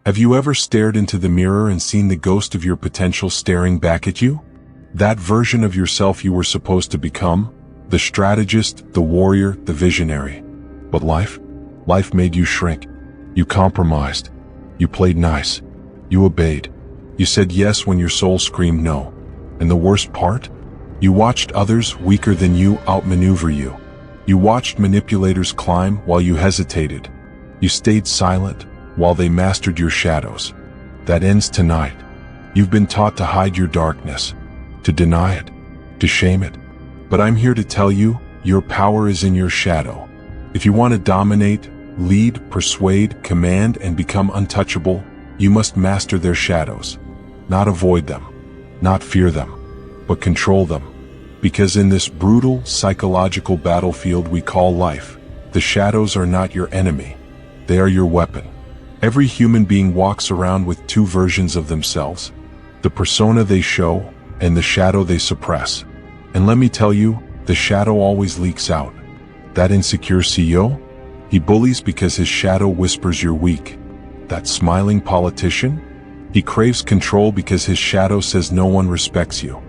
Have you ever stared into the mirror and seen the ghost of your potential staring back at you? That version of yourself you were supposed to become? The strategist, the warrior, the visionary. But life made you shrink. You compromised. You played nice. You obeyed. You said yes when your soul screamed no. And the worst part? You watched others weaker than you outmaneuver you. You watched manipulators climb while you hesitated. You stayed silent while they mastered your shadows. That ends tonight. You've been taught to hide your darkness, to deny it, to shame it. But I'm here to tell you, your power is in your shadow. If you want to dominate, lead, persuade, command, and become untouchable, you must master their shadows. Not avoid them, not fear them, but control them. Because in this brutal, psychological battlefield we call life, the shadows are not your enemy. They are your weapon. Every human being walks around with two versions of themselves, the persona they show and the shadow they suppress. And let me tell you, the shadow always leaks out. That insecure CEO? He bullies because his shadow whispers you're weak. That smiling politician? He craves control because his shadow says no one respects you.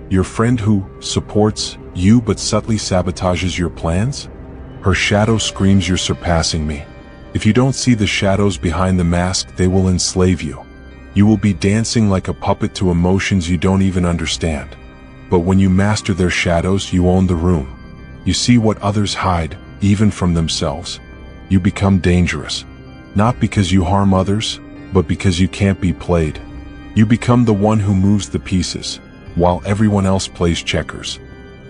Your friend who supports you but subtly sabotages your plans? Her shadow screams you're surpassing me. If you don't see the shadows behind the mask, they will enslave you. You will be dancing like a puppet to emotions you don't even understand. But when you master their shadows, you own the room. You see what others hide, even from themselves. You become dangerous. Not because you harm others, but because you can't be played. You become the one who moves the pieces, while everyone else plays checkers.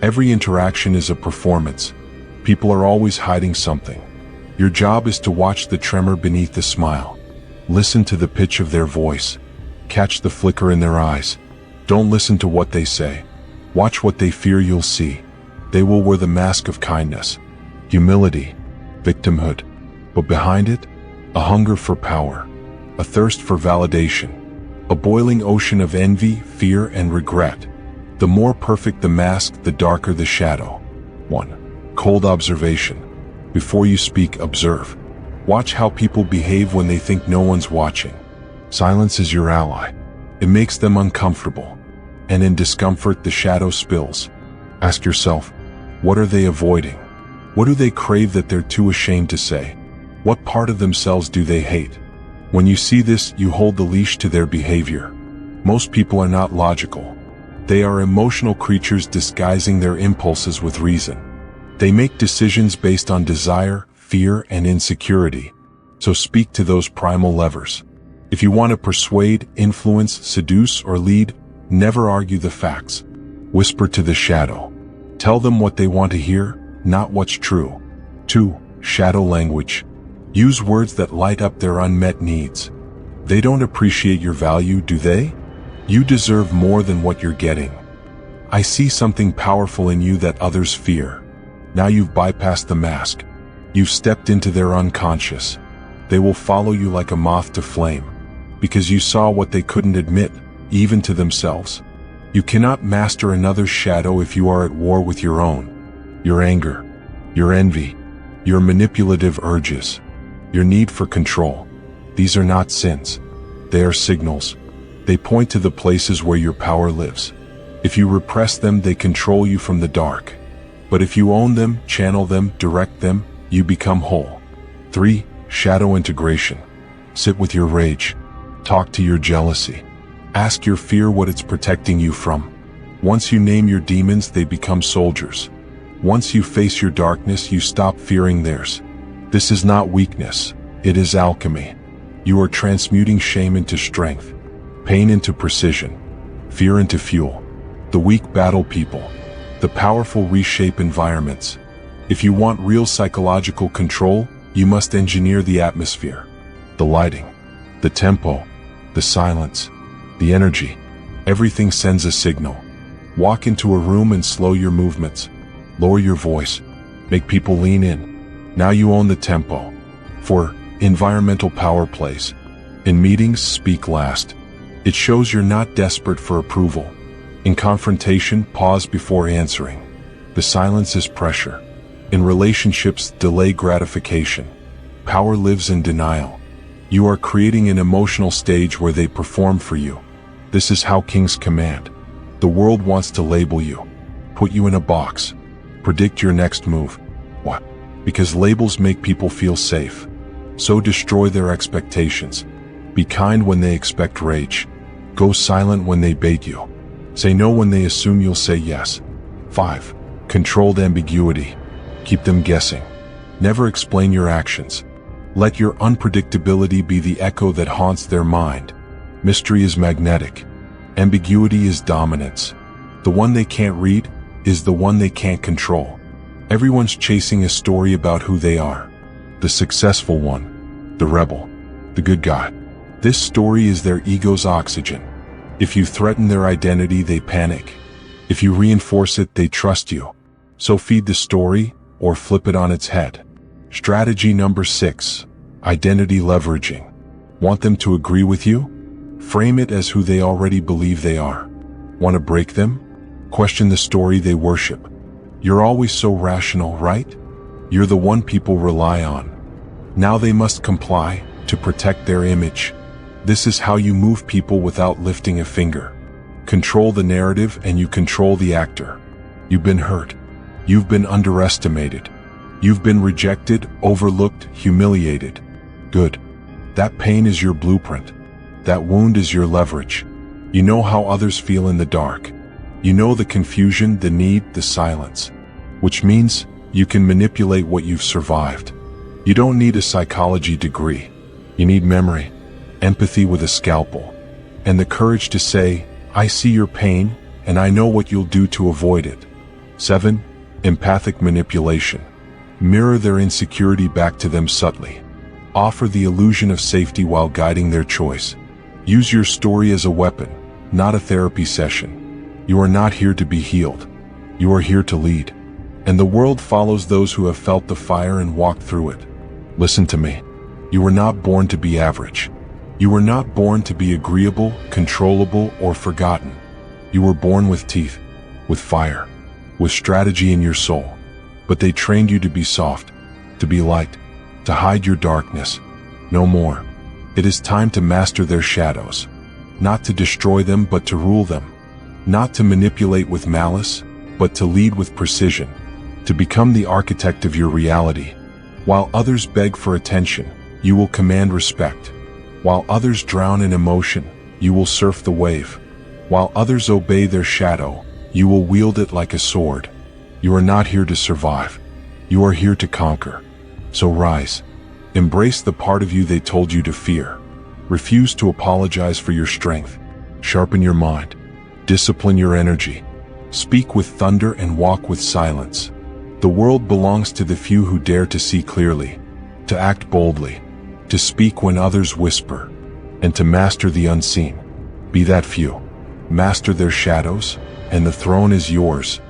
Every interaction is a performance. People are always hiding something. Your job is to watch the tremor beneath the smile. Listen to the pitch of their voice. Catch the flicker in their eyes. Don't listen to what they say. Watch what they fear you'll see. They will wear the mask of kindness, humility, victimhood. But behind it, a hunger for power, a thirst for validation, a boiling ocean of envy, fear, and regret. The more perfect the mask, the darker the shadow. 1. Cold observation. Before you speak, observe. Watch how people behave when they think no one's watching. Silence is your ally. It makes them uncomfortable. And in discomfort, the shadow spills. Ask yourself, what are they avoiding? What do they crave that they're too ashamed to say? What part of themselves do they hate? When you see this, you hold the leash to their behavior. Most people are not logical. They are emotional creatures disguising their impulses with reason. They make decisions based on desire, fear, and insecurity. So speak to those primal levers. If you want to persuade, influence, seduce, or lead, never argue the facts. Whisper to the shadow. Tell them what they want to hear, not what's true. 2. Shadow language. Use words that light up their unmet needs. They don't appreciate your value, do they? You deserve more than what you're getting. I see something powerful in you that others fear. Now you've bypassed the mask. You've stepped into their unconscious. They will follow you like a moth to flame, because you saw what they couldn't admit, even to themselves. You cannot master another's shadow if you are at war with your own. Your anger, your envy, your manipulative urges, your need for control. These are not sins. They are signals. They point to the places where your power lives. If you repress them, they control you from the dark. But if you own them, channel them, direct them, you become whole. 3. Shadow integration. Sit with your rage. Talk to your jealousy. Ask your fear what it's protecting you from. Once you name your demons, they become soldiers. Once you face your darkness, you stop fearing theirs. This is not weakness. It is alchemy. You are transmuting shame into strength, pain into precision, fear into fuel. The weak battle people. The powerful reshape environments. If you want real psychological control, you must engineer the atmosphere, the lighting, the tempo, the silence, the energy. Everything sends a signal. Walk into a room and slow your movements. Lower your voice. Make people lean in. Now you own the tempo. 4. Environmental power plays. In meetings, speak last. It shows you're not desperate for approval. In confrontation, pause before answering. The silence is pressure. In relationships, delay gratification. Power lives in denial. You are creating an emotional stage where they perform for you. This is how kings command. The world wants to label you, put you in a box, predict your next move. What? Because labels make people feel safe. So destroy their expectations. Be kind when they expect rage. Go silent when they bait you. Say no when they assume you'll say yes. 5. Controlled ambiguity. Keep them guessing. Never explain your actions. Let your unpredictability be the echo that haunts their mind. Mystery is magnetic. Ambiguity is dominance. The one they can't read is the one they can't control. Everyone's chasing a story about who they are. The successful one, the rebel, the good guy. This story is their ego's oxygen. If you threaten their identity, they panic. If you reinforce it, they trust you. So feed the story or flip it on its head. Strategy number 6, identity leveraging. Want them to agree with you? Frame it as who they already believe they are. Want to break them? Question the story they worship. You're always so rational, right? You're the one people rely on. Now they must comply to protect their image. This is how you move people without lifting a finger. Control the narrative and you control the actor. You've been hurt. You've been underestimated. You've been rejected, overlooked, humiliated. Good. That pain is your blueprint. That wound is your leverage. You know how others feel in the dark. You know the confusion, the need, the silence. Which means you can manipulate what you've survived. You don't need a psychology degree. You need memory, empathy with a scalpel, and the courage to say, I see your pain, and I know what you'll do to avoid it. 7. Empathic manipulation. Mirror their insecurity back to them subtly. Offer the illusion of safety while guiding their choice. Use your story as a weapon, not a therapy session. You are not here to be healed. You are here to lead. And the world follows those who have felt the fire and walked through it. Listen to me. You were not born to be average. You were not born to be agreeable, controllable, or forgotten. You were born with teeth, with fire, with strategy in your soul. But they trained you to be soft, to be light, to hide your darkness. No more. It is time to master their shadows. Not to destroy them, but to rule them. Not to manipulate with malice, but to lead with precision. To become the architect of your reality. While others beg for attention, you will command respect. While others drown in emotion, you will surf the wave. While others obey their shadow, you will wield it like a sword. You are not here to survive. You are here to conquer. So rise. Embrace the part of you they told you to fear. Refuse to apologize for your strength. Sharpen your mind. Discipline your energy. Speak with thunder and walk with silence. The world belongs to the few who dare to see clearly, to act boldly, to speak when others whisper, and to master the unseen. Be that few. Master their shadows, and the throne is yours.